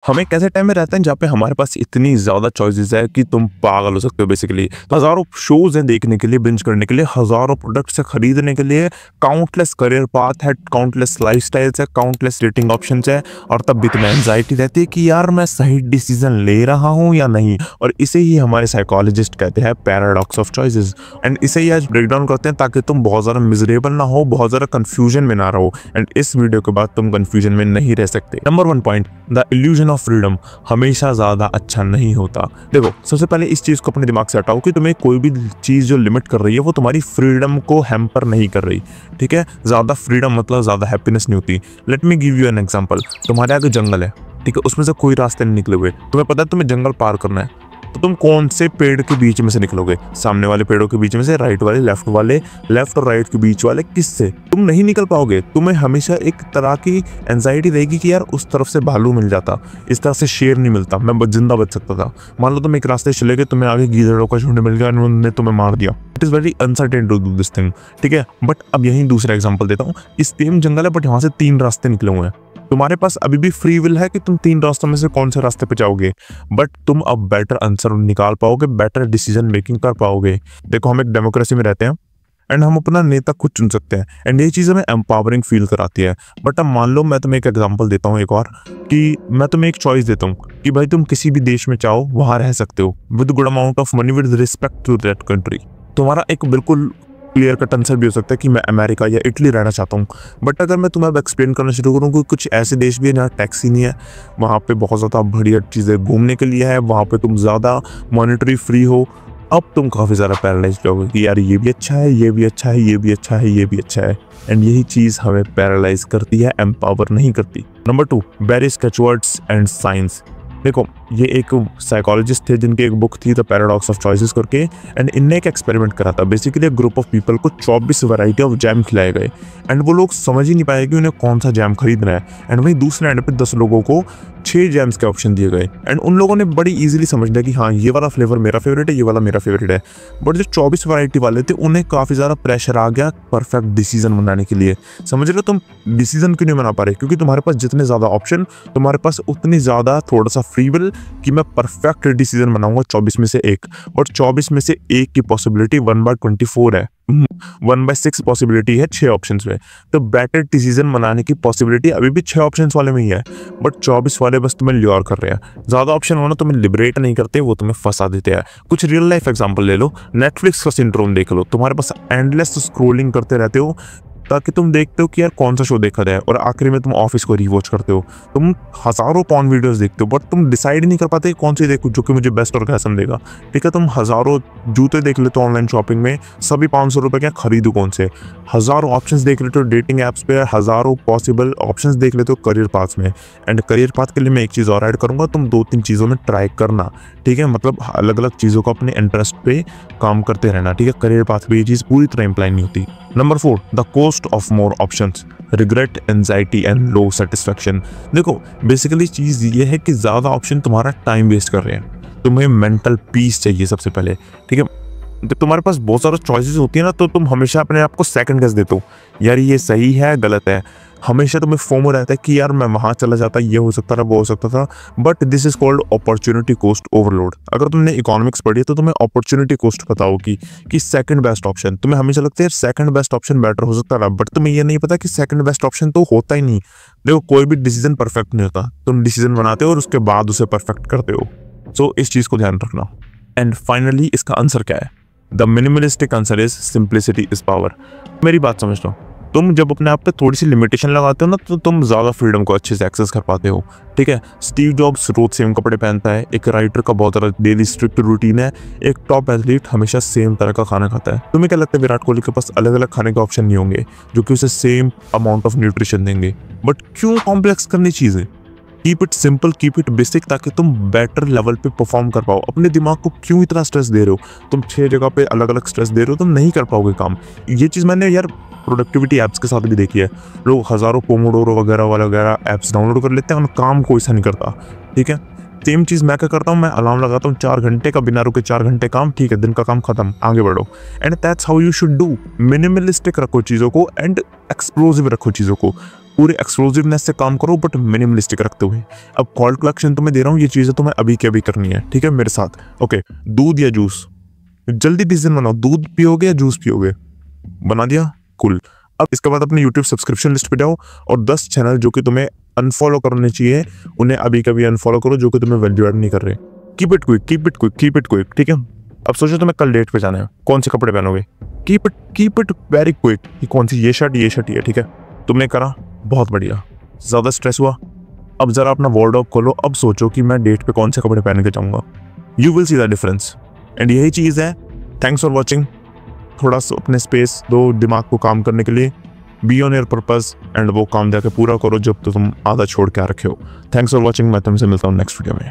हम एक ऐसे टाइम में रहते हैं जहाँ पे हमारे पास इतनी ज़्यादा चॉइसेस है कि तुम पागल हो सकते हो बेसिकली। हज़ारों शोज़ हैं देखने के लिए, बिंज करने के लिए, हज़ारों प्रोडक्ट्स हैं खरीदने के लिए, काउंटलेस करियर पाथ है, काउंटलेस लाइफ़स्टाइल्स है, काउंटलेस डेटिंग ऑप्शंस है और तब भी तुम्हें एंग्ज़ायटी रहती है कि यार मैं सही डिसीज़न ले रहा हूँ या नहीं। और इसे ही हमारे साइकोलॉजिस्ट कहते हैं पैराडॉक्स ऑफ चॉइसेस। एंड इसे ही आज ब्रेक डाउन करते हैं ताकि तुम बहुत ज़्यादा मिज़रेबल ना हो, बहुत ज़्यादा कन्फ्यूजन में ना रहो। एंड इस वीडियो के बाद तुम कन्फ्यूजन में नहीं रह सकते। Number 1 point, the illusion of freedom हमेशा ज्यादा अच्छा नहीं होता। देखो, सबसे पहले इस चीज को अपने दिमाग से हटाओ कि तुम्हें कोई भी चीज जो लिमिट कर रही है वो तुम्हारी फ्रीडम को हैम्पर नहीं कर रही। ठीक है, ज्यादा फ्रीडम मतलब ज्यादा हैप्पीनेस नहीं होती। Let me give you an example. तुम्हारे आगे जंगल है, ठीक है, उसमें से कोई रास्ते नहीं निकले हुए, तुम्हें पता है तुम्हें जंगल पार करना है, तो तुम कौन से पेड़ के बीच में से निकलोगे? सामने वाले पेड़ों के बीच में से, राइट वाले, लेफ्ट और राइट के बीच वाले, किससे? तुम नहीं निकल पाओगे। तुम्हें हमेशा एक तरह की एंजाइटी रहेगी कि यार उस तरफ से भालू मिल जाता, इस तरफ से शेर नहीं मिलता, मैं जिंदा बच सकता था। मान लो तुम एक रास्ते चले गए, तुम्हें आगे गीदड़ों का झुंड मिल गया, उन्होंने तुम्हें मार दिया। It is very uncertain to do this thing. ठीक है, बट अब यही दूसरा एग्जाम्पल देता हूँ। इस सेम जंगल है बट यहाँ से 3 रास्ते निकले हुए हैं। तुम्हारे पास अभी भी फ्री विल है कि तुम 3 रास्तों में से कौन से रास्ते पे जाओगे, बट तुम अब बेटर आंसर निकाल पाओगे, बेटर डिसीजन मेकिंग कर पाओगे। देखो, हम एक डेमोक्रेसी में रहते हैं एंड हम अपना नेता खुद चुन सकते हैं एंड ये चीज़ हमें एम्पावरिंग फील कराती है। बट अब मान लो मैं तुम्हें एक एग्जांपल देता हूँ एक और, कि मैं तुम्हें एक चॉइस देता हूँ कि भाई तुम किसी भी देश में चाहो वहाँ रह सकते हो with good amount of money, with respect to that country. तुम्हारा एक बिल्कुल क्लियर कट आंसर भी हो सकता है कि मैं अमेरिका या इटली रहना चाहता हूँ। बट अगर मैं तुम्हें अब एक्सप्लेन करना शुरू करूँ कि कुछ ऐसे देश भी हैं जहाँ टैक्स ही नहीं है, वहाँ पे बहुत ज़्यादा बढ़िया चीज़ें घूमने के लिए है, वहाँ पे तुम ज़्यादा मॉनेटरी फ्री हो, अब तुम काफ़ी ज़्यादा पैरालाइज होगे कि यार ये भी अच्छा है, ये भी अच्छा है, ये भी अच्छा है, ये भी अच्छा है। एंड यही चीज़ हमें पैरालाइज करती है, एम्पावर नहीं करती। Number 2, Barry Schwartz and science. देखो, ये एक साइकोलॉजिस्ट थे जिनकी एक बुक थी द पैराडॉक्स ऑफ चॉइसेस करके, एंड इनने एक एक्सपेरिमेंट करा था। बेसिकली एक ग्रुप ऑफ पीपल को 24 वैरायटी ऑफ जैम खिलाए गए एंड वो लोग समझ ही नहीं पाए कि उन्हें कौन सा जैम खरीदना है। एंड वहीं दूसरे एंड पे 10 लोगों को 6 जैम्स के ऑप्शन दिए गए एंड उन लोगों ने बड़ी इजीली समझ लिया कि हाँ ये वाला फ्लेवर मेरा फेवरेट है, ये वाला मेरा फेवरेट है। बट जो 24 वैरायटी वाले थे उन्हें काफ़ी ज़्यादा प्रेशर आ गया परफेक्ट डिसीजन बनाने के लिए। समझ रहे हो, तुम डिसीजन क्यों नहीं बना पा रहे? क्योंकि तुम्हारे पास जितने ज़्यादा ऑप्शन, तुम्हारे पास उतनी ज़्यादा थोड़ा सा फ्री विल कि मैं परफेक्ट डिसीजन बनाऊंगा 24 में से एक, और 24 में से एक की पॉसिबिलिटी 1/24 है। 1/6 पॉसिबिलिटी है 6 ऑप्शंस में। तो बेटर डिसीजन बनाने की पॉसिबिलिटी अभी भी 6 ऑप्शंस वाले में ही है, बट 24 वाले बस तुम्हें ल्योर कर रहे हैं। ज़्यादा ऑप्शन होना तुम्हें लिबरेट नहीं करते, वो तुम्हें फंसा देते हैं। कुछ रियल लाइफ एग्जांपल ले लो, नेटफ्लिक्स का सिंड्रोम देख लो। तुम्हारे पास एंडलेस स्क्रोलिंग करते रहते हो ताकि तुम देखते हो कि यार कौन सा शो देखा जाए, और आखिरी में तुम ऑफिस को रिवॉच करते हो। तुम हज़ारों पॉर्न वीडियोस देखते हो बट तुम डिसाइड नहीं कर पाते कौन सी देखो जो कि मुझे बेस्ट और कैसा देगा। ठीक है, तुम हज़ारों जूते देख लेते हो ऑनलाइन शॉपिंग में, सभी 500 रुपये क्या खरीदो कौन से। हज़ारों ऑप्शंस देख लेते हो डेटिंग ऐप्स पे, हज़ारों पॉसिबल ऑप्शंस देख लेते हो करियर पाथ में। एंड करियर पाथ के लिए मैं एक चीज़ और ऐड करूँगा, तुम 2-3 चीज़ों में ट्राई करना। ठीक है, मतलब अलग अलग चीज़ों को अपने इंटरेस्ट पे काम करते रहना। ठीक है, करियर पाथ पे ये चीज़ पूरी तरह इम्प्लाई नहीं होती। Number 4, the cost of more options, regret, anxiety and low satisfaction. देखो, बेसिकली चीज़ ये है कि ज़्यादा ऑप्शन तुम्हारा टाइम वेस्ट कर रहे हैं। तुम्हें मेंटल पीस चाहिए सबसे पहले। ठीक है, जब तुम्हारे पास बहुत सारा चॉइसेस होती है ना, तो तुम हमेशा अपने आप को सेकंड गेस देते हो, यार ये सही है गलत है। हमेशा तुम्हें फोमो रहता है कि यार मैं वहाँ चला जाता, ये हो सकता था, वो हो सकता था। But this is called opportunity cost overload. अगर तुमने इकोनॉमिक्स पढ़ी है तो तुम्हें अपॉर्चुनिटी कॉस्ट पता होगी कि सेकंड बेस्ट ऑप्शन, तुम्हें हमेशा लगता है सेकंड बेस्ट ऑप्शन बेटर हो सकता था, बट तुम्हें ये नहीं पता कि सेकंड बेस्ट ऑप्शन तो होता ही नहीं। देखो, कोई भी डिसीजन परफेक्ट नहीं होता, तुम डिसीजन बनाते हो और उसके बाद उसे परफेक्ट करते हो। सो इस चीज़ को ध्यान रखना। एंड फाइनली इसका आंसर क्या है? The minimalistic answer is simplicity is power. मेरी बात समझ लो, तुम जब अपने आप पे थोड़ी सी लिमिटेशन लगाते हो ना, तो तुम ज़्यादा फ्रीडम को अच्छे से एक्सेस कर पाते हो। ठीक है, स्टीव जॉब्स रोज सेम कपड़े पहनता है, एक राइटर का बहुत ज़्यादा डेली स्ट्रिक्ट रूटीन है, एक टॉप एथलीट हमेशा सेम तरह का खाना खाता है। तुम्हें क्या लगता है विराट कोहली के पास अलग अलग खाने के ऑप्शन नहीं होंगे जो कि उसे सेम अमाउंट ऑफ न्यूट्रिशन देंगे? बट क्यों कॉम्प्लेक्स करनी चीज़ें? Keep it simple, keep it basic, ताकि तुम बेटर लेवल पे परफॉर्म कर पाओ। अपने दिमाग को क्यों इतना स्ट्रेस दे रहे हो? तुम 6 जगह पे अलग अलग स्ट्रेस दे रहे हो, तुम नहीं कर पाओगे काम। ये चीज़ मैंने यार प्रोडक्टिविटी ऐप्स के साथ भी देखी है। लोग हज़ारों पोमोडोरो वगैरह वगैरह ऐप्स डाउनलोड कर लेते हैं और काम कोई सा नहीं करता। ठीक है, सेम चीज़ मैं क्या करता हूँ, मैं अलार्म लगाता हूँ 4 घंटे का, बिना रुके 4 घंटे काम। ठीक है, दिन का काम खत्म, आगे बढ़ो। And that's how you should do. Minimalistic रखो चीज़ों को एंड एक्सप्लोसिव रखो चीज़ों को। पूरे एक्सक्लूसिवनेस से काम करो बट मिनिमलिस्टिक रखते हुए। अब कॉल कलेक्शन तुम्हें दे रहा हूँ, ये चीज़ें तुम्हें अभी के अभी करनी है, ठीक है मेरे साथ। ओके, दूध या जूस, जल्दी डिसीजन बनाओ, दूध पियोगे या जूस पियोगे? बना दिया, कूल। अब इसके बाद अपने यूट्यूब सब्सक्रिप्शन लिस्ट पे जाओ और 10 चैनल जो कि तुम्हें अनफॉलो करने चाहिए उन्हें अभी कभी अनफॉलो करो, जो कि तुम्हें वैल्यू ऐड नहीं कर रहे। Keep it quick, keep it quick, keep it quick, ठीक है। अब सोचो तुम्हें कल डेट पे जाना है, कौन से कपड़े पहनोगे? कीप इट वेरी क्विक, कि कौन सी ये शर्ट ही है, ठीक है। तुमने करा, बहुत बढ़िया। ज़्यादा स्ट्रेस हुआ, अब जरा अपना वार्डरोब खोलो, अब सोचो कि मैं डेट पे कौन से कपड़े पहन के जाऊँगा। You will see the difference. And यही चीज़ है। Thanks for watching. थोड़ा सा अपने स्पेस दो दिमाग को काम करने के लिए, be on your purpose, and वो काम जाके पूरा करो जब तो तुम आधा छोड़ के आ रखे हो। थैंक्स फॉर वॉचिंग, मैं तुमसे मिलता हूँ नेक्स्ट वीडियो में।